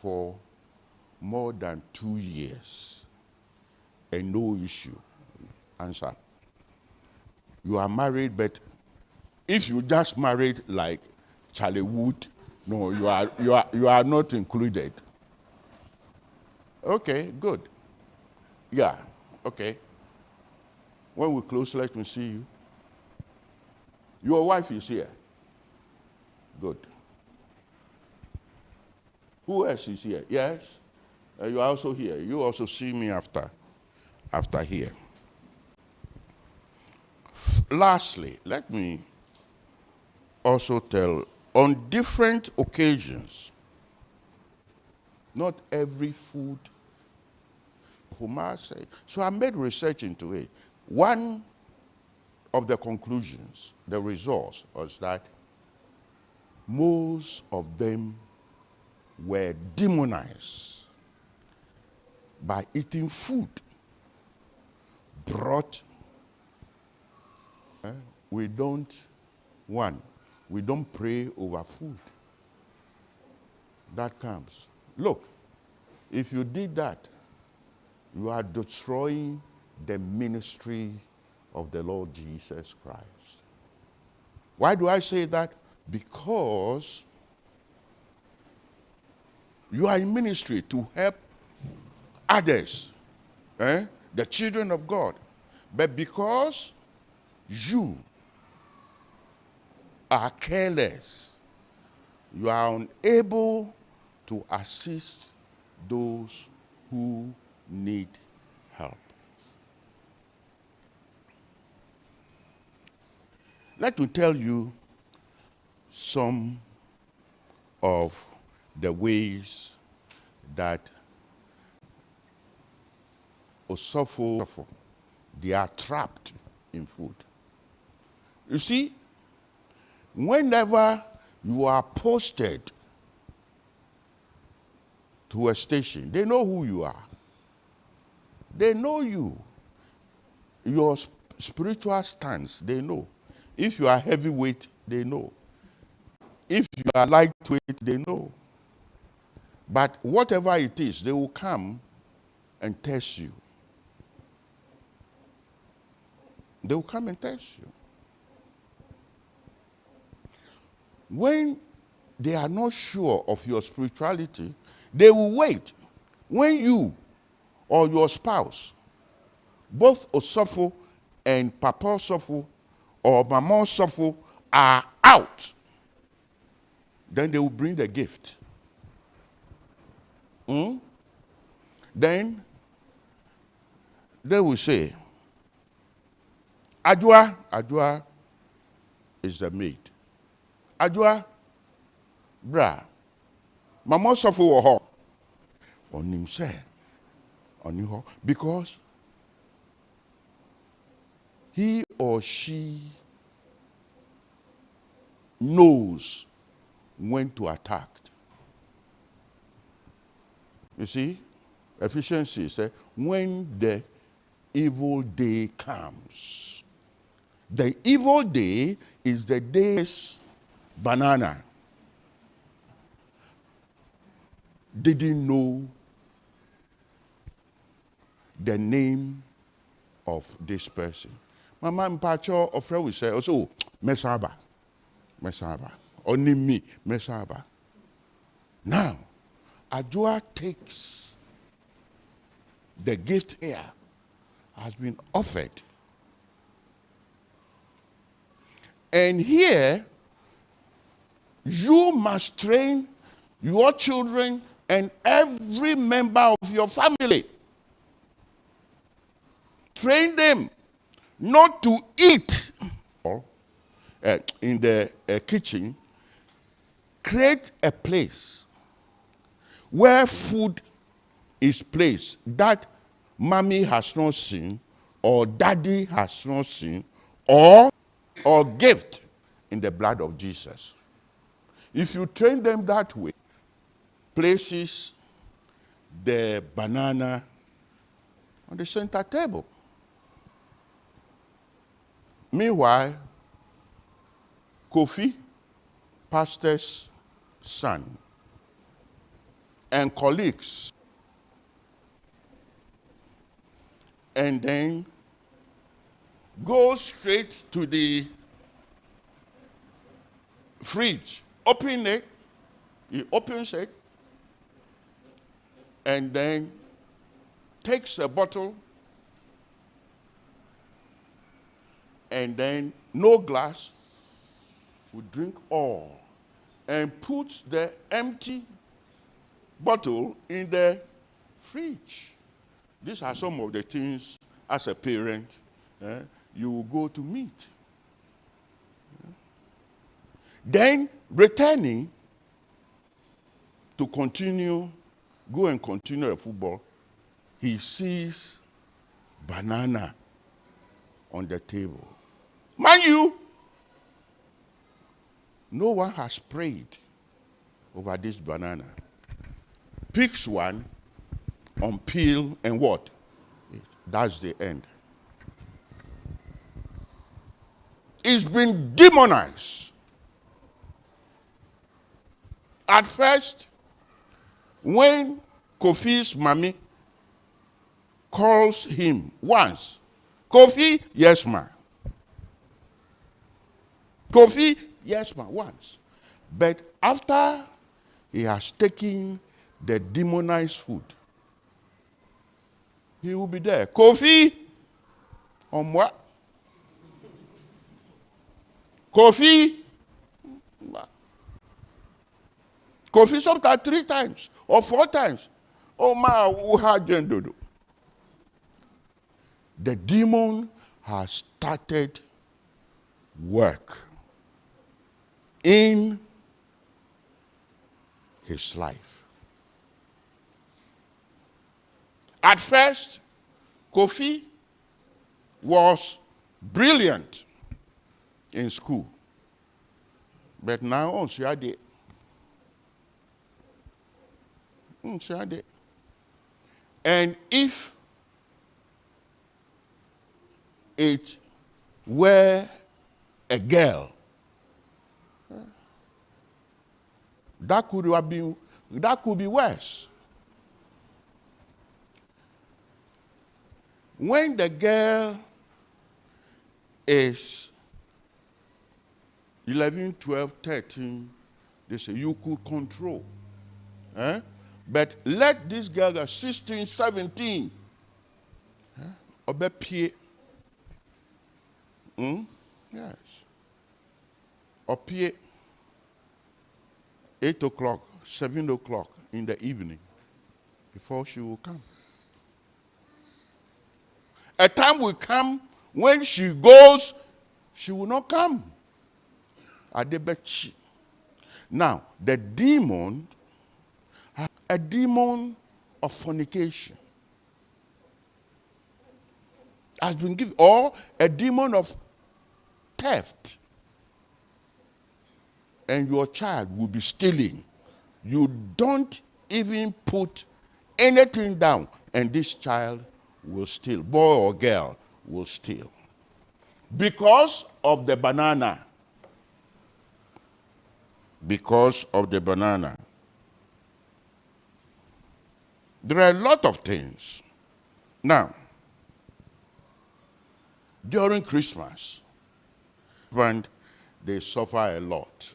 for more than 2 years and no issue? Answer. You are married, but if you just married like Charlie Wood, no, you are not included. Okay, good. Yeah, okay. When we close, let me see you. Your wife is here. Good. Who else is here? Yes? You are also here. You also see me after here. Lastly, let me also tell, on different occasions, not every food for Marseille. So I made research into it. One of the conclusions, the results, was that most of them were demonized by eating food brought. We don't pray over food. That comes. Look, if you did that, you are destroying the ministry of the Lord Jesus Christ. Why do I say that? Because you are in ministry to help others, the children of God. But because you are careless, you are unable to assist those who need help. Let me tell you some of the ways that Osofo, they are trapped in food. You see, whenever you are posted to a station, they know who you are. They know you. Your spiritual stance, they know. If you are heavyweight, they know. If you are lightweight, they know. But whatever it is, they will come and test you. They will come and test you. When they are not sure of your spirituality, they will wait. When you or your spouse, both Osofo and Papa Osofo or Mama Osofo are out, then they will bring the gift. Then they will say, Ajua is the maid. Ajua, bra, Mama Osofo wo ho. Onim say, oni ho, because he or she knows when to attack. You see, efficiency says, when the evil day comes. The evil day is the day's banana. Didn't know the name of this person. Mama Mpacho Ofre will say, also, Mesaba. Only me, Mesaba. Now, Ajua takes the gift here has been offered. And here, you must train your children and every member of your family. Train them not to eat in the kitchen. Create a place where food is placed that mommy has not seen or daddy has not seen or gift in the blood of Jesus. If you train them that way, places the banana on the center table. Meanwhile, Kofi, pastor's son, and colleagues, and then goes straight to the fridge, open it, he opens it, and then takes a bottle, and then no glass, will drink all, and puts the empty bottle in the fridge. These are some of the things, as a parent, you will go to meet. Then, returning to go and continue the football, he sees banana on the table. Mind you, no one has prayed over this banana. Picks one, on peel, and what? That's the end. It's been demonized. At first, when Kofi's mommy calls him once, Kofi, yes, ma. Kofi, yes, ma, once. But after he has taken the demonized food, he will be there. Kofi, on what? Kofi, Kofi sometimes 3 times or 4 times. Oh my, who had dodo? The demon has started work in his life. At first, Kofi was brilliant in school. But now, on Siade. And if it were a girl, that could be worse. When the girl is 11, 12, 13, they say you could control. But let this girl get 16, 17. Obepie. Yes. Opie. 8 o'clock, 7 o'clock in the evening before she will come. A time will come when she goes, she will not come. Adebechi. Now, the demon, a demon of fornication, has been given, or a demon of theft. And your child will be stealing. You don't even put anything down, and this child will steal. Boy or girl will steal. Because of the banana. Because of the banana. There are a lot of things. Now, during Christmas, when they suffer a lot,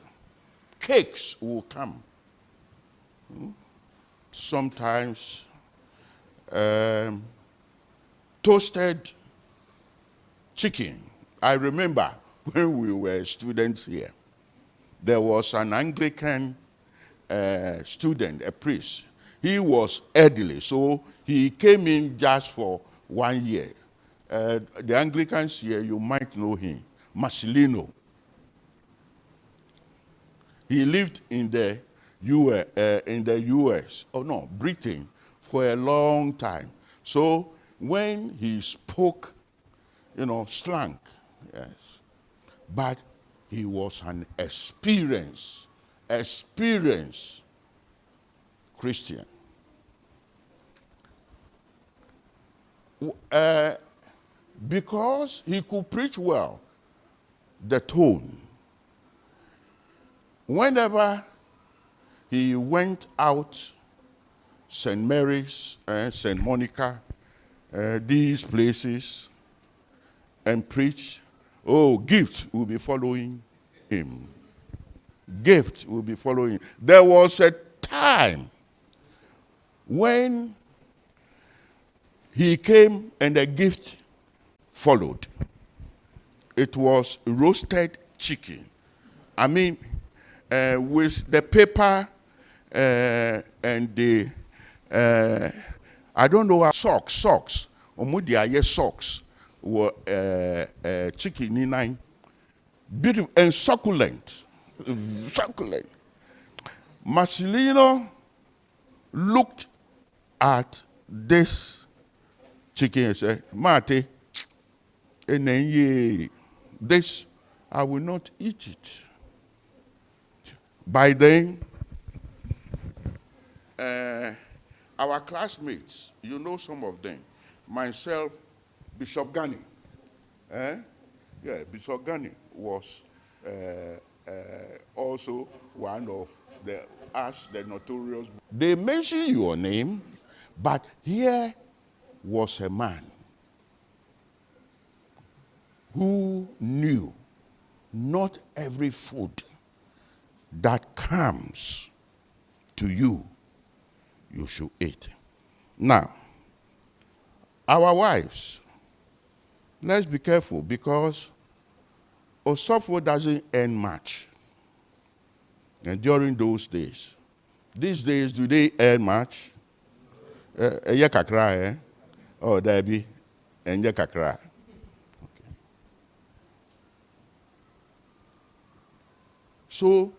cakes will come. Sometimes toasted chicken. I remember when we were students here, there was an Anglican student, a priest. He was elderly, so he came in just for 1 year. The Anglicans here, you might know him, Marcelino. He lived in the US, Britain, for a long time. So when he spoke, slang, yes, but he was an experienced Christian. Because he could preach well, the tone. Whenever he went out St. Mary's, St. Monica, these places, and preach, oh, gift will be following him. Gift will be following. There was a time when he came and the gift followed. It was roasted chicken. I mean, with the paper and the, I don't know, socks. Omudia socks were chicken in nine. Beautiful and succulent. Succulent. Marcelino looked at this chicken and said, Mate, this, I will not eat it. By then, our classmates, you know some of them, myself, Bishop Ghani. Bishop Ghani was also one of the notorious. They mention your name, but here was a man who knew not every food that comes to you, you should eat. Now, our wives, let's be careful because Osofo doesn't earn much. And during those days, these days, do they earn much? Kakra, Oh, Debbie, and Kakra. So,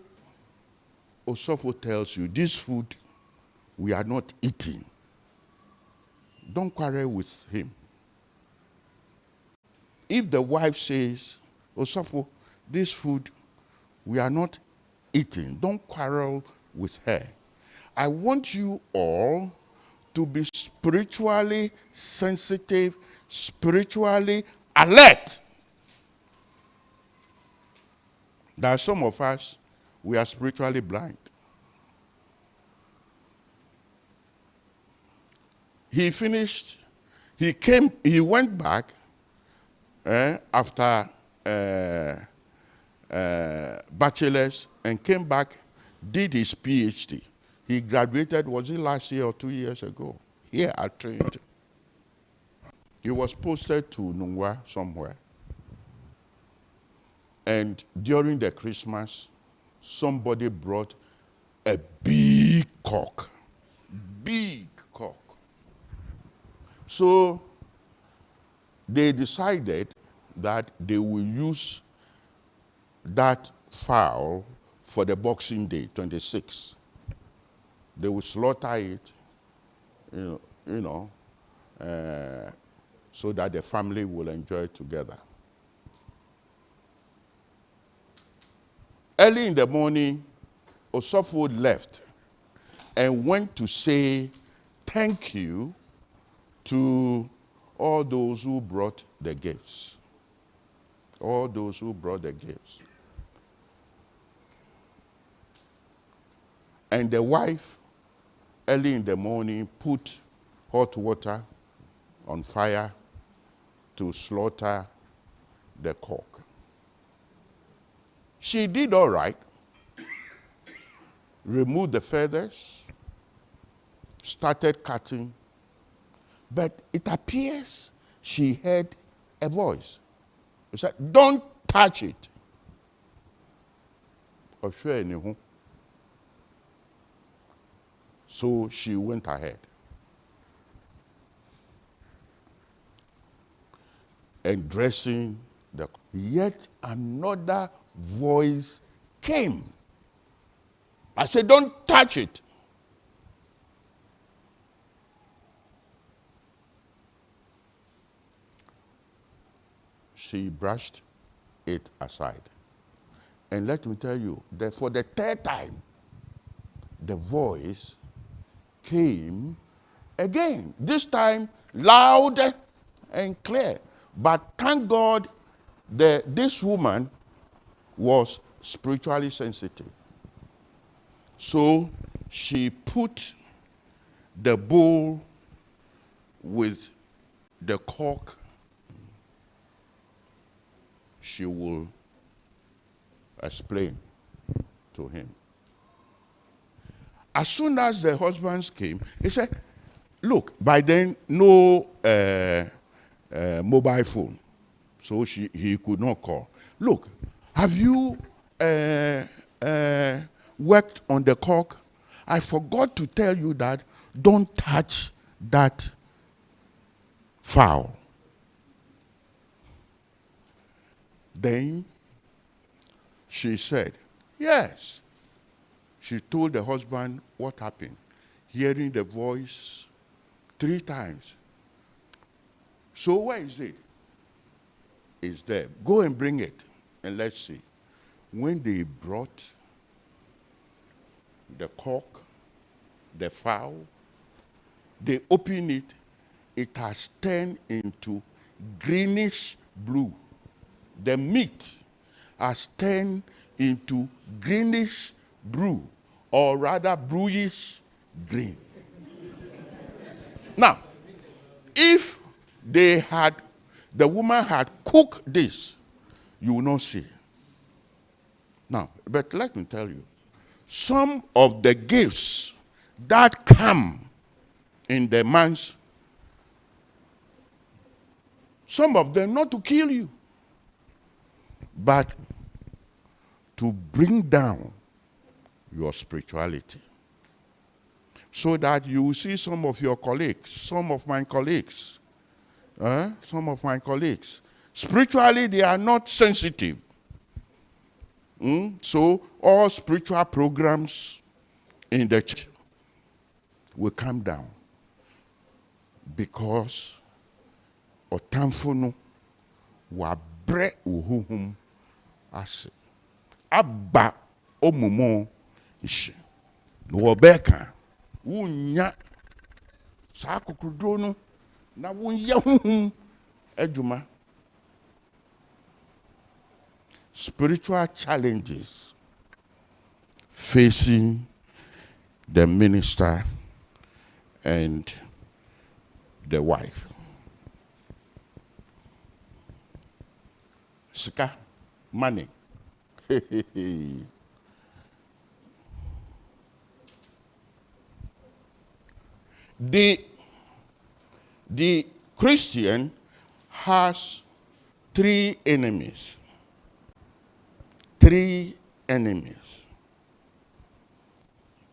Osofo tells you, this food we are not eating. Don't quarrel with him. If the wife says, Osofo, this food we are not eating, don't quarrel with her. I want you all to be spiritually sensitive, spiritually alert. There are some of us, we are spiritually blind. He finished, he went back after bachelor's and came back, did his PhD. He graduated, was it last year or 2 years ago? Here at Trinity. He was posted to Nungwa somewhere. And during the Christmas, somebody brought a big cock. Big cock. So they decided that they will use that fowl for the Boxing Day, 26. They will slaughter it, so that the family will enjoy it together. Early in the morning, Osofo left and went to say thank you to all those who brought the gifts. All those who brought the gifts. And the wife, early in the morning, put hot water on fire to slaughter the cock. She did all right, removed the feathers, started cutting, but it appears she heard a voice. It said, don't touch it. So she went ahead. And dressing the, yet another voice came. I said, don't touch it. She brushed it aside. And let me tell you that for the third time, the voice came again. This time, loud and clear. But thank God this woman was spiritually sensitive. So she put the bowl with the cork, she will explain to him. As soon as the husbands came, he said, look, by then, no mobile phone, so he could not call. Look, have you worked on the cork? I forgot to tell you that don't touch that fowl. Then she said, yes. She told the husband what happened, hearing the voice 3 times. So where is it? It's there. Go and bring it, and let's see. When they brought the cock, the fowl, they opened it, it has turned into greenish blue. The meat has turned into greenish blue, or rather bluish green. Now, if the woman had cooked this, you will not see. Now, but let me tell you, some of the gifts that come in the man's, some of them not to kill you, but to bring down your spirituality. So that you will see some of your colleagues, some of my colleagues, spiritually they are not sensitive. So all spiritual programs in the church will come down because otamfono wa bre uhuhum ase abba omumo ishi no beka wunya saa kokrodro no na wunya huhum adwuma. Spiritual challenges facing the minister and the wife. Sika, money. The Christian has 3 enemies. 3 enemies.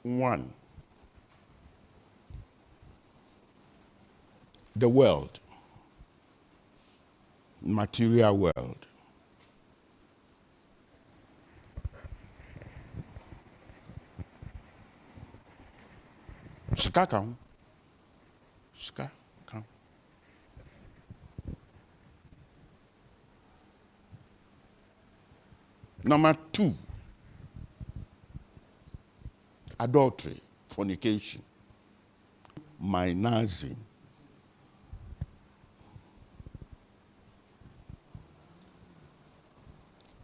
1, the world, material world. Sika kan. Sika kan. Number 2, adultery, fornication, minazing.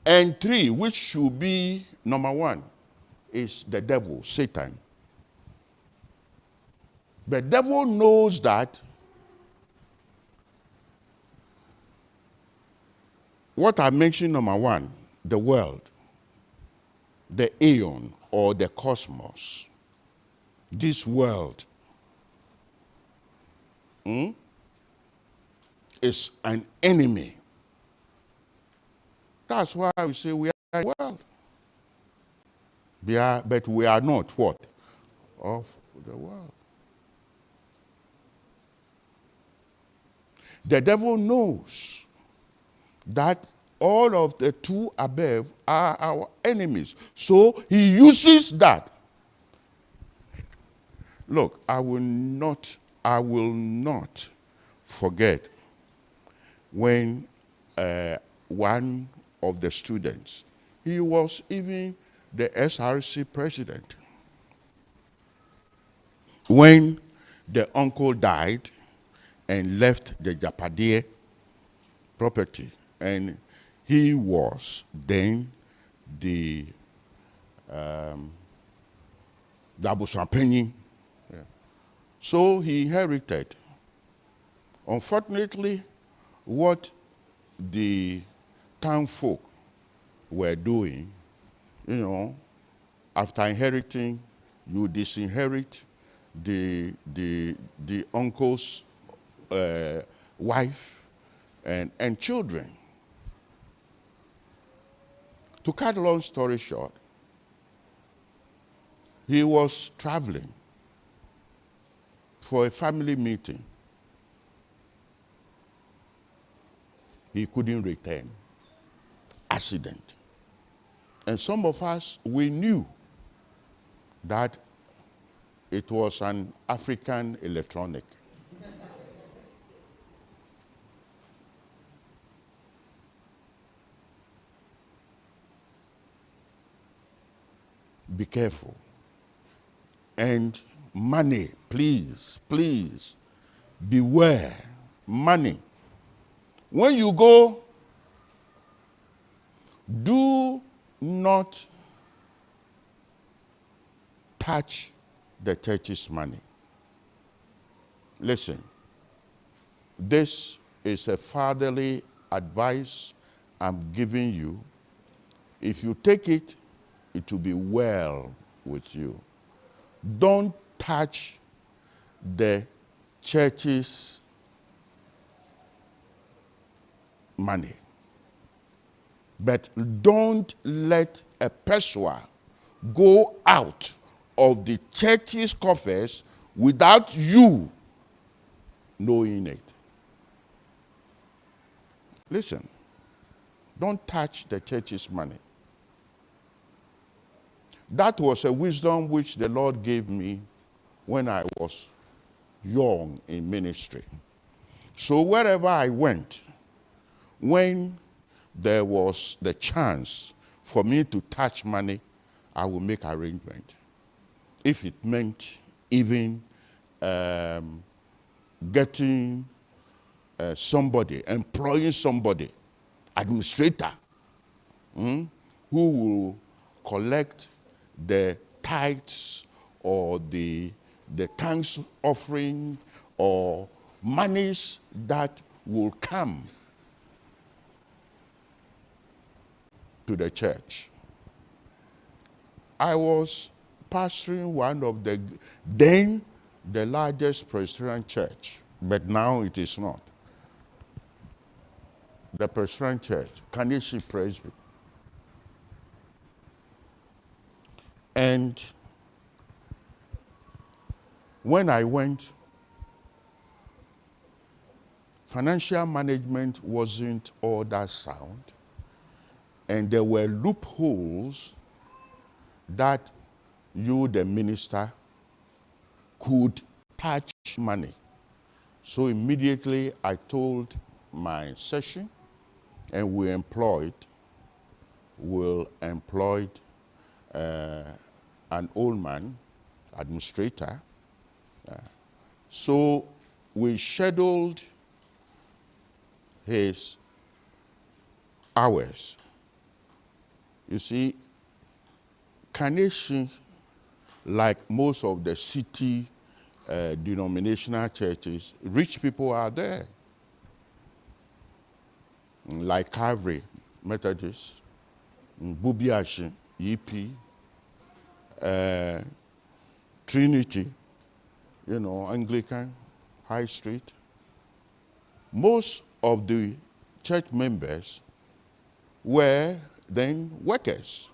And 3, which should be number 1, is the devil, Satan. The devil knows that what I mentioned, number 1, the world, the aeon or the cosmos, this world is an enemy. That's why we say we are the world. But we are not what? Of the world. The devil knows that all of the 2 above are our enemies. So he uses that. Look, I will not forget when one of the students, he was even the SRC president. When the uncle died and left the Japadier property, and he was then the Abusuapanyin. Yeah. So he inherited. Unfortunately, what the town folk were doing, after inheriting, you disinherit the uncle's wife and children. To cut a long story short, he was traveling for a family meeting. He couldn't return. Accident. And some of us, we knew that it was an African electronic. Be careful. And money, please, please, beware. Money. When you go, do not touch the church's money. Listen, this is a fatherly advice I'm giving you. If you take it, it will be well with you. Don't touch the church's money. But don't let a pessoa go out of the church's coffers without you knowing it. Listen, don't touch the church's money. That was a wisdom which the Lord gave me when I was young in ministry. So wherever I went, when there was the chance for me to touch money, I would make arrangement. If it meant even getting somebody, employing somebody, administrator, who will collect the tithes or the thanks offering or monies that will come to the church. I was pastoring one of the largest Presbyterian church, but now it is not. The Presbyterian church, Kaneshie Presby. And when I went, financial management wasn't all that sound, and there were loopholes that you, the minister, could touch money. So immediately I told my session, and we employed an old man, administrator. So we scheduled his hours. You see, Kaneshie, like most of the city denominational churches, rich people are there. Like Calvary, Methodist, Bubiashi, EP, Trinity, Anglican, High Street. Most of the church members were then workers.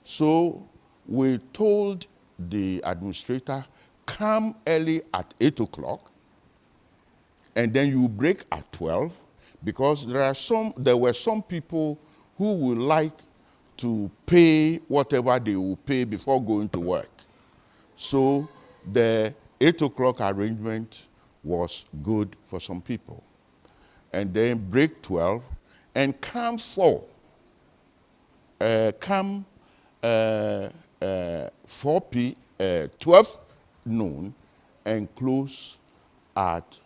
So we told the administrator, come early at 8 o'clock, and then you break at 12, because there were some people who would like to pay whatever they will pay before going to work. So the 8 o'clock arrangement was good for some people. And then break 12 and come 4. Come 12 noon and close at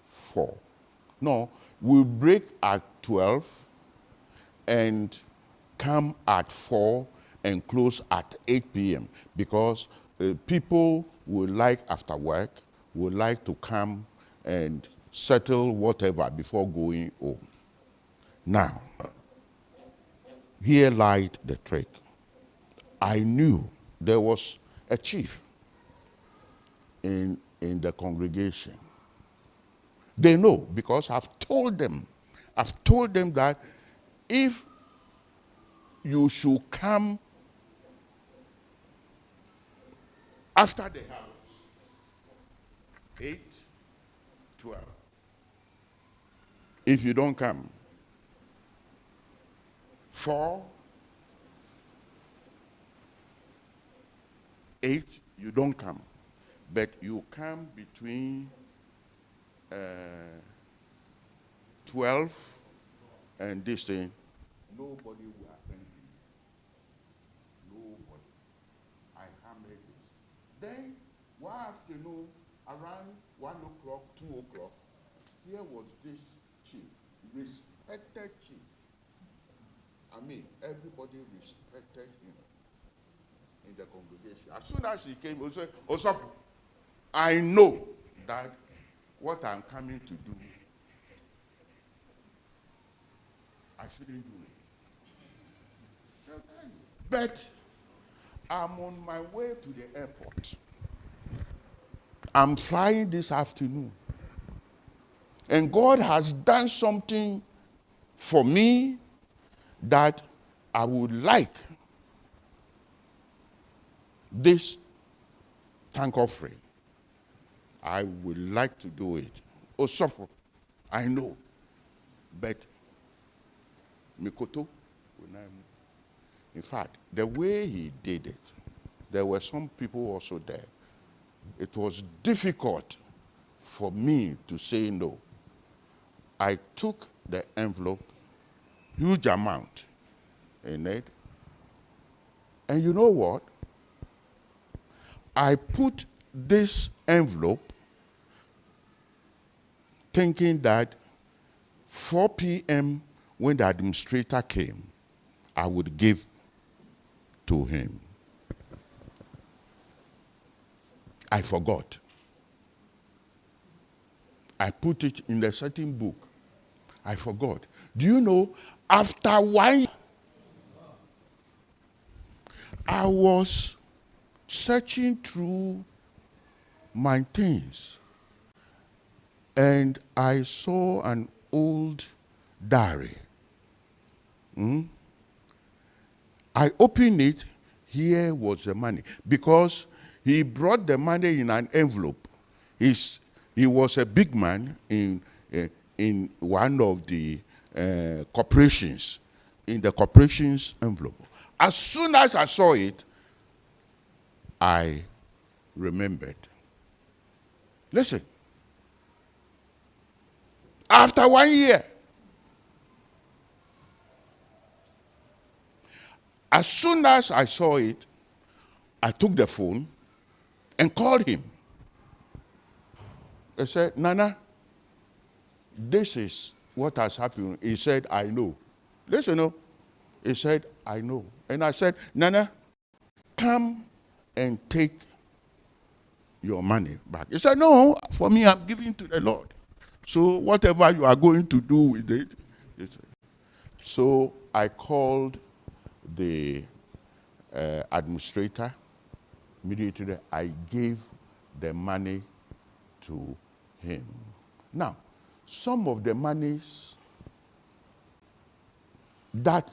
4. No, we break at 12 and come at 4 and close at 8 p.m. because people would like after work would like to come and settle whatever before going home. Now, here lied the trick. I knew there was a chief in the congregation. They know because I've told them that if you should come after the hours, 8, 12. If you don't come, 4, 8, you don't come. But you come between 12 and this thing, nobody will attend to you. Nobody. I hammered this. Then, one afternoon, around 1 o'clock, 2 o'clock, here was this chief, respected chief. I mean, everybody respected him in the congregation. As soon as he came, he said, Osofo, I know that what I'm coming to do, I shouldn't do it. But I'm on my way to the airport. I'm flying this afternoon. And God has done something for me that I would like this thank offering. I would like to do it. Osofo, I know. But Mikoto, in fact, the way he did it, there were some people also there. It was difficult for me to say no. I took the envelope, huge amount in it, and you know what? I put this envelope thinking that 4 p.m. when the administrator came, I would give to him. I forgot. I put it in a certain book. I forgot. Do you know, after 1 year, I was searching through my things, and I saw an old diary. I opened it. Here was the money, because he brought the money in an envelope. He was a big man in one of the corporations, in the corporation's envelope. As soon as I saw it, I remembered. Listen. After 1 year, as soon as I saw it, I took the phone and called him. I said, Nana, this is what has happened. He said, I know. Listen, no. He said, I know. And I said, Nana, come and take your money back. He said, no, for me, I'm giving to the Lord. So whatever you are going to do with it. So I called the administrator. Immediately, I gave the money to him. Now, some of the monies that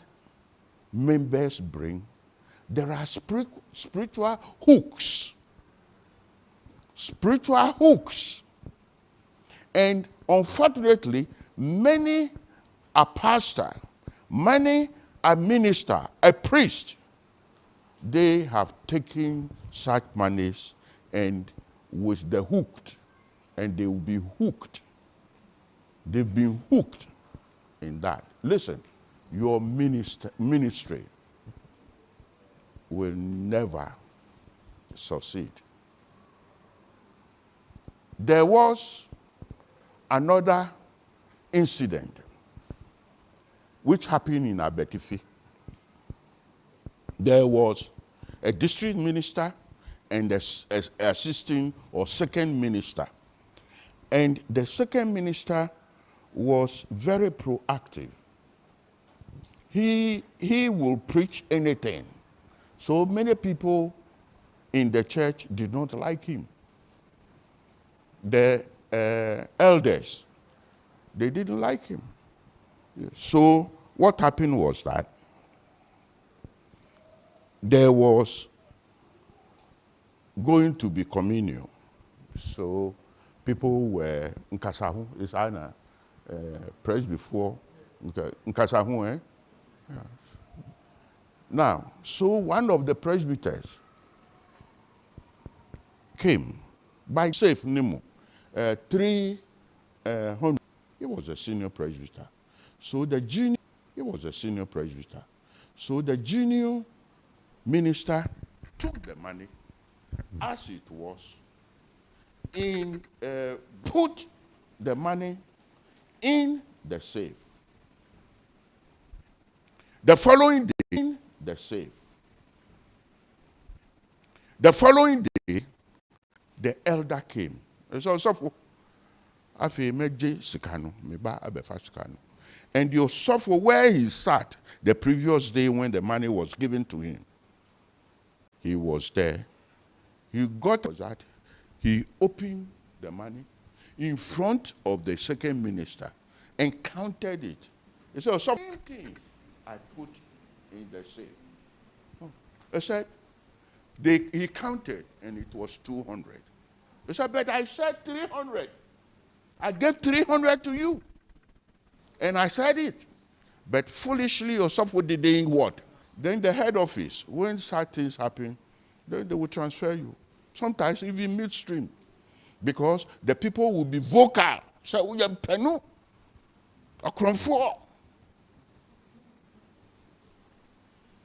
members bring, there are spiritual hooks. Spiritual hooks. And unfortunately, many are pastor, many are minister, a priest. They have taken such monies and with the hooked, and they will be hooked. They've been hooked in that. Listen, your ministry will never succeed. There was another incident which happened in Abetifi. There was a district minister and an assisting or second minister And the second minister was very proactive. He will preach anything. So many people in the church did not like him. The elders, they didn't like him. So what happened was that there was going to be communion. So people were nkasahu, is ana prayed before nkasahu, eh? Yes. Now, so one of the presbyters came by safe Nemo, 300. He was a senior presbyter. So the junior, he was a senior presbyter. So the junior minister took the money as it was, put the money in the safe. The following day, in the safe. The following day, the elder came. So, afi meje sikano, meba abefa sikano. And the Osofo, where he sat the previous day when the money was given to him, he was there. He got that. He opened the money in front of the second minister and counted it. He said, something I put in the safe. He said, he counted and it was 200. He said, but I said 300. I gave 300 to you. And I said it. But foolishly or something did what? Then the head office, when such things happen, then they will transfer you. Sometimes even midstream. Because the people will be vocal. So we have penu.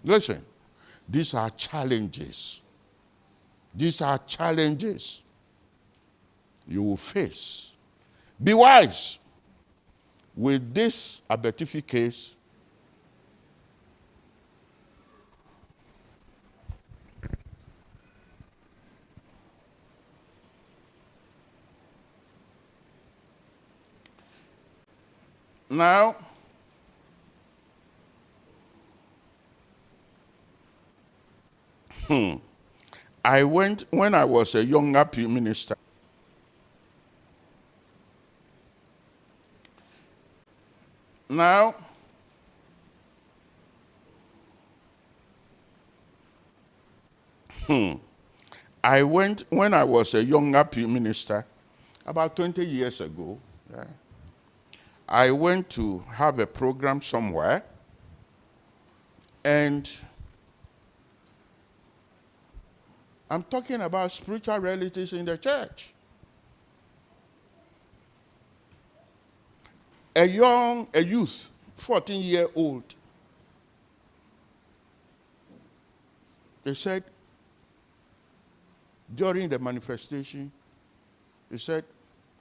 Listen, these are challenges. These are challenges you will face. Be wise. With this Abetifi case, now, I went, when I was a younger minister, now, I went, when I was a younger minister, about 20 years ago, yeah, I went to have a program somewhere, and I'm talking about spiritual realities in the church. A youth, 14-year-old, they said, during the manifestation, they said,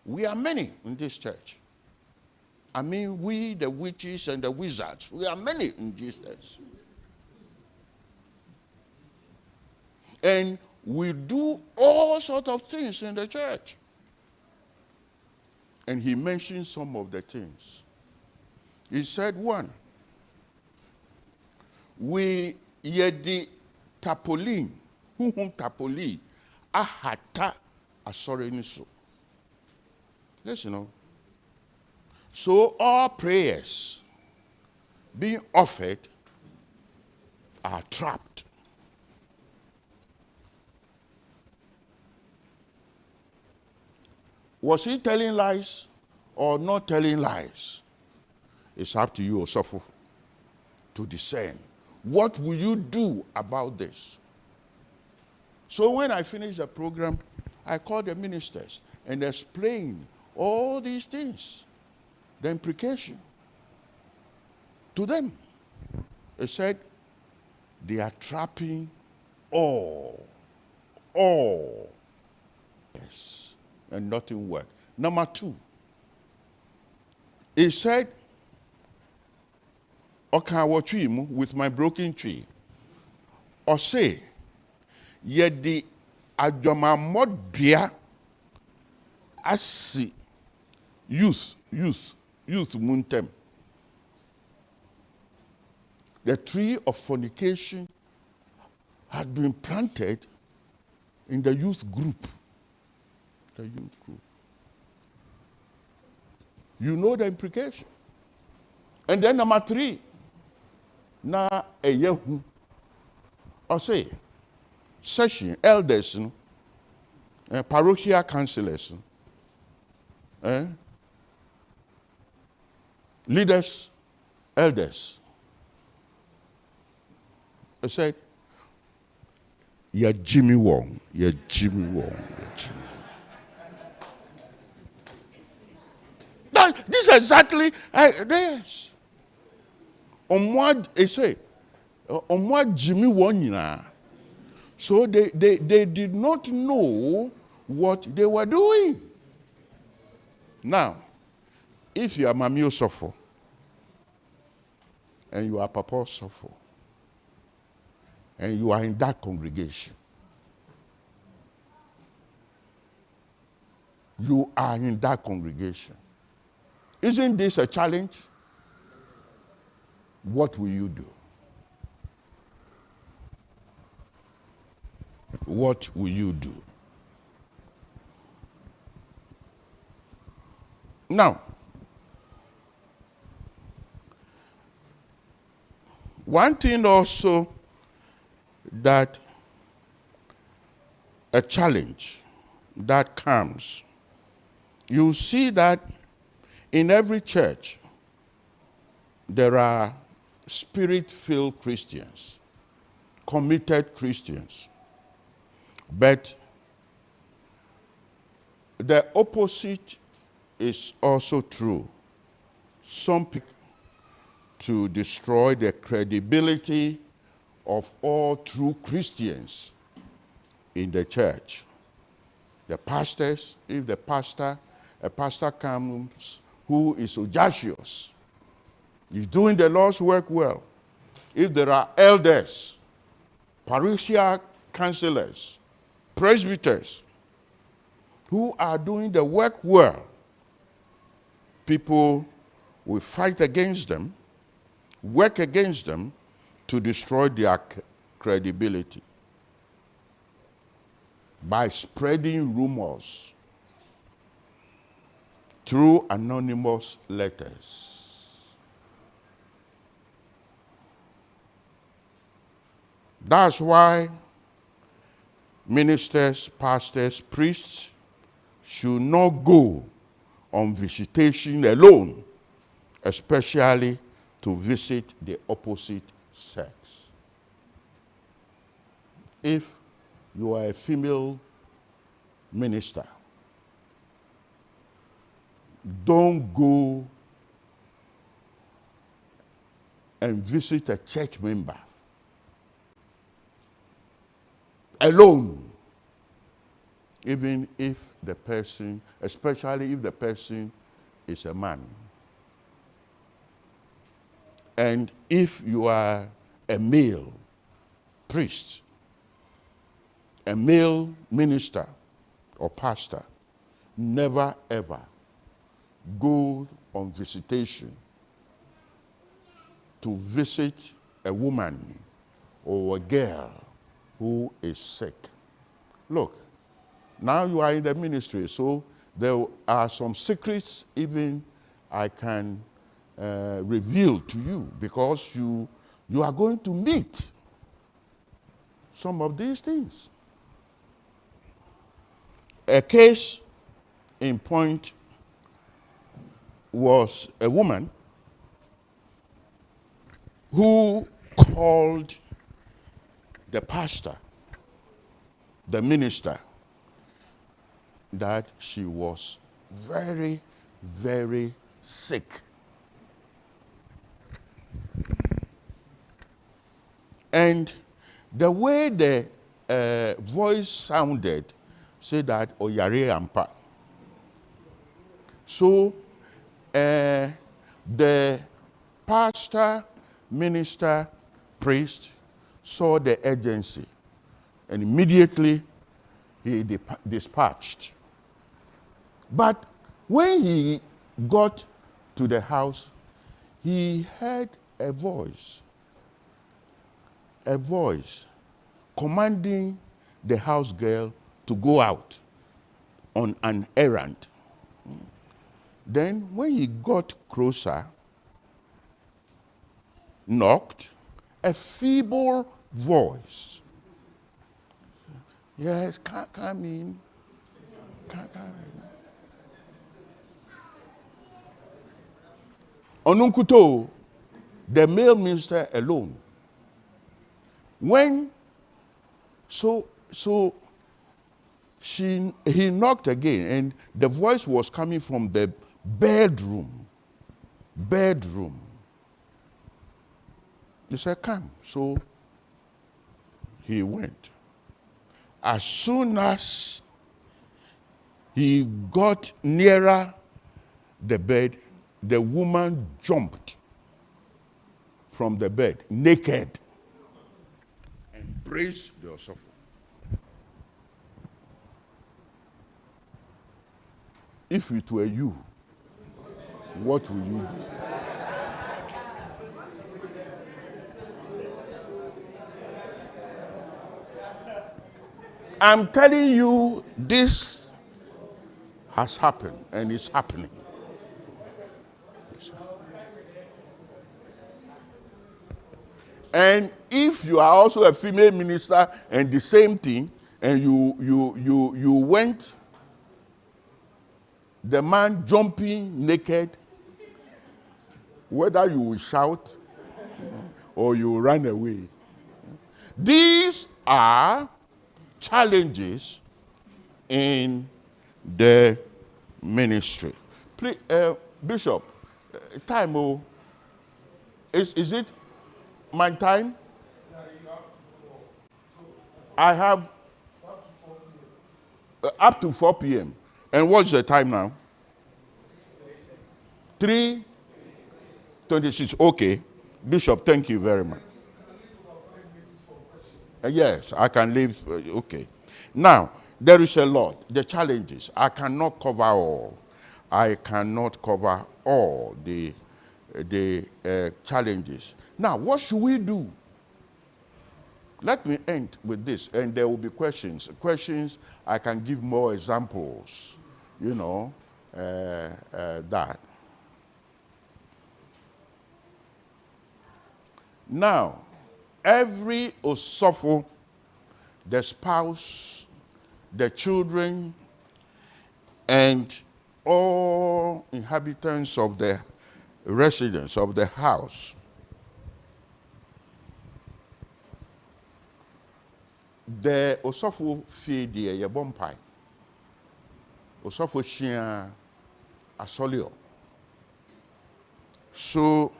we are many in this church. I mean, we, the witches and the wizards, we are many in this church. And we do all sorts of things in the church. And he mentioned some of the things. He said, one, we yedi tapolin, tapoli, ahata asoreniso. Yes, you know. So all prayers being offered are trapped. Was he telling lies or not telling lies? It's up to you, Osofo, to discern. What will you do about this? So when I finished the program, I called the ministers and explained all these things, the implication to them. They said, they are trapping all. Yes. And nothing worked. Number two, he said, okay, with my broken tree. Or say, yedi adwamamodua asi youth muntem. The tree of fornication had been planted in the youth group. The youth group. You know the implication. And then number 3, na a yehu, or say, session, elders, parochial councillors, leaders, elders. I said, you're Jimmy Wong, you're Jimmy Wong, you're Jimmy Wong. This is exactly, yes. On what they say, on what Jimmy Wong, so they did not know what they were doing. Now, if you are Mami Osofo and you are Papa Osofo and you are in that congregation, you are in that congregation. Isn't this a challenge? What will you do? What will you do? Now, one thing also that a challenge that comes, you see that in every church there are spirit-filled Christians, committed Christians. But the opposite is also true. Some people to destroy the credibility of all true Christians in the church. The pastors, if a pastor comes who is audacious, is doing the Lord's work well. If there are elders, parochial councillors, presbyters who are doing the work well, people will fight against them, work against them to destroy their credibility by spreading rumors through anonymous letters. That's why ministers, pastors, priests should not go on visitation alone, especially to visit the opposite sex. If you are a female minister, don't go and visit a church member alone, even if the person, especially if the person is a man. And if you are a male priest, a male minister or pastor, never ever go on visitation to visit a woman or a girl who is sick. Look, now you are in the ministry, so there are some secrets even I can reveal to you, because you are going to meet some of these things. A case in point was a woman who called the pastor, the minister, that she was very, very sick. And the way the voice sounded said that oyare ampa. So the pastor, minister, priest saw the urgency, and immediately he dispatched. But when he got to the house, he heard a voice commanding the house girl to go out on an errand. Then when he got closer, knocked, a feeble voice. Yes, come in. Come in. Onunkuto, the male minister alone. He knocked again, and the voice was coming from the bedroom. He said, come. So he went. As soon as he got nearer the bed, the woman jumped from the bed, naked, and embraced the Osofo. If it were you, what would you do? I'm telling you, this has happened and it's happening. And if you are also a female minister and the same thing, and you went, the man jumping naked, whether you will shout or you will run away. These are challenges in the ministry. Please, Bishop, time, is it my time? I have up to 4 p.m. And what's the time now? 3:26. Okay. Bishop, thank you very much. Yes, I can leave. Okay. Now, there is a lot. The challenges. I cannot cover all. I cannot cover all the challenges. Now, what should we do? Let me end with this, and there will be questions. Questions, I can give more examples, that. Now, every Osofo, the spouse, the children, and all inhabitants of the residence of the house, the Osofo feed the Yabompai. Osofo Shia Asolio. So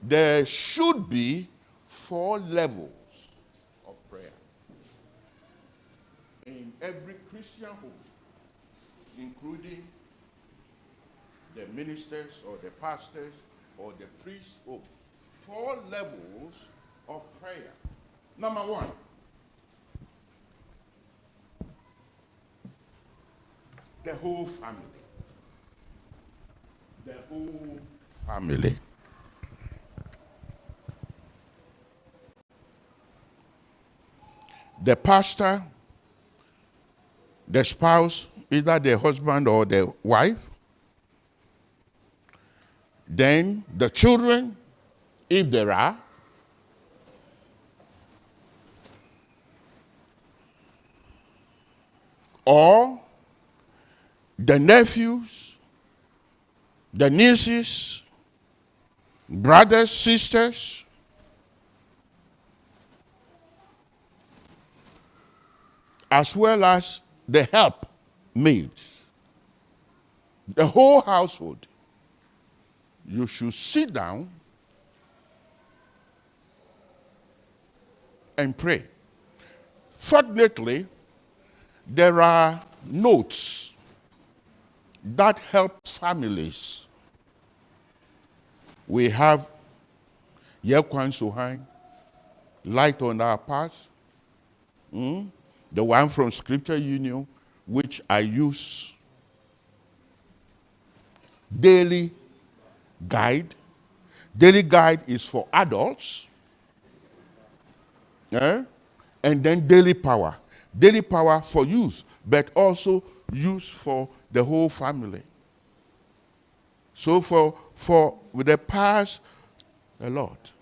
there should be 4 levels of prayer in every Christian home, including the ministers or the pastors or the priests home. 4 levels of prayer. Number 1. The whole family. The whole family. The pastor, the spouse, either the husband or the wife, then the children, if there are, or the nephews, the nieces, brothers, sisters, as well as the helpmates, the whole household. You should sit down and pray. Fortunately, there are notes that help families. We have Yekwan Sohain, Light on Our Path, the one from Scripture Union, which I use. daily guide. Daily guide is for adults. And then daily power. Daily power for youth, but also use for the whole family. So for with the past, a lot.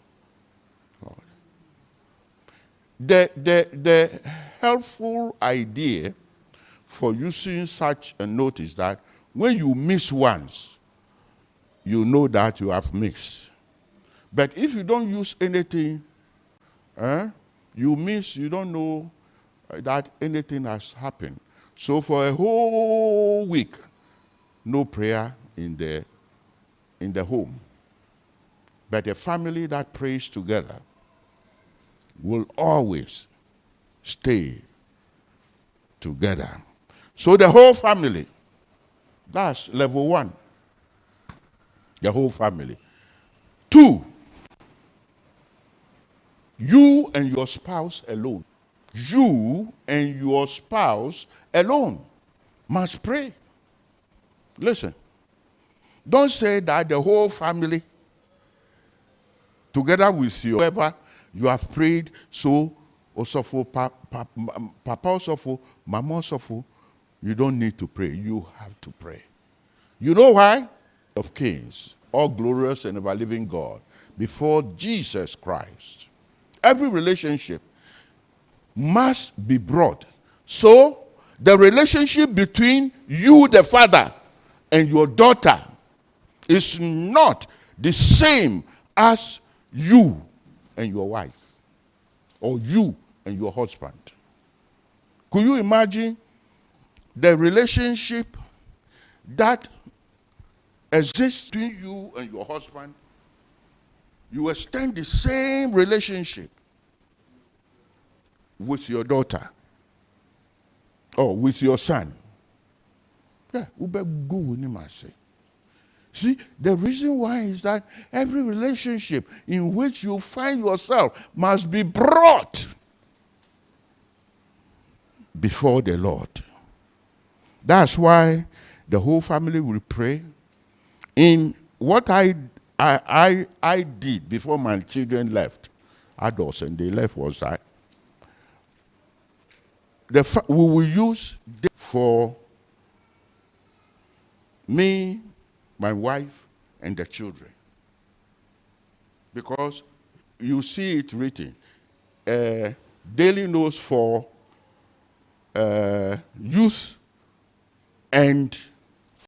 The helpful idea for using such a note is that when you miss once, you know that you have missed. But if you don't use anything, you miss, you don't know that anything has happened. So for a whole week, no prayer in the home. But a family that prays together will always stay together. So the whole family, that's level 1. The whole family. 2, you and your spouse alone. You and your spouse alone must pray. Listen, don't say that the whole family, together with you, whoever you have prayed, so Osofo, Papa Osofo, Mama Osofo, you don't need to pray. You have to pray. You know why? Of Kings, all glorious and ever-living God, before Jesus Christ. Every relationship must be brought. So, the relationship between you, the father, and your daughter is not the same as you and your wife, or you and your husband. Could you imagine the relationship that exists between you and your husband? You extend the same relationship with your daughter or with your son. Yeah, see, the reason why is that every relationship in which you find yourself must be brought before the Lord. That's why the whole family will pray. In what I did before my children left, adults, and they left, was that we will use for me, my wife, and the children. Because you see it written, daily notes for youth and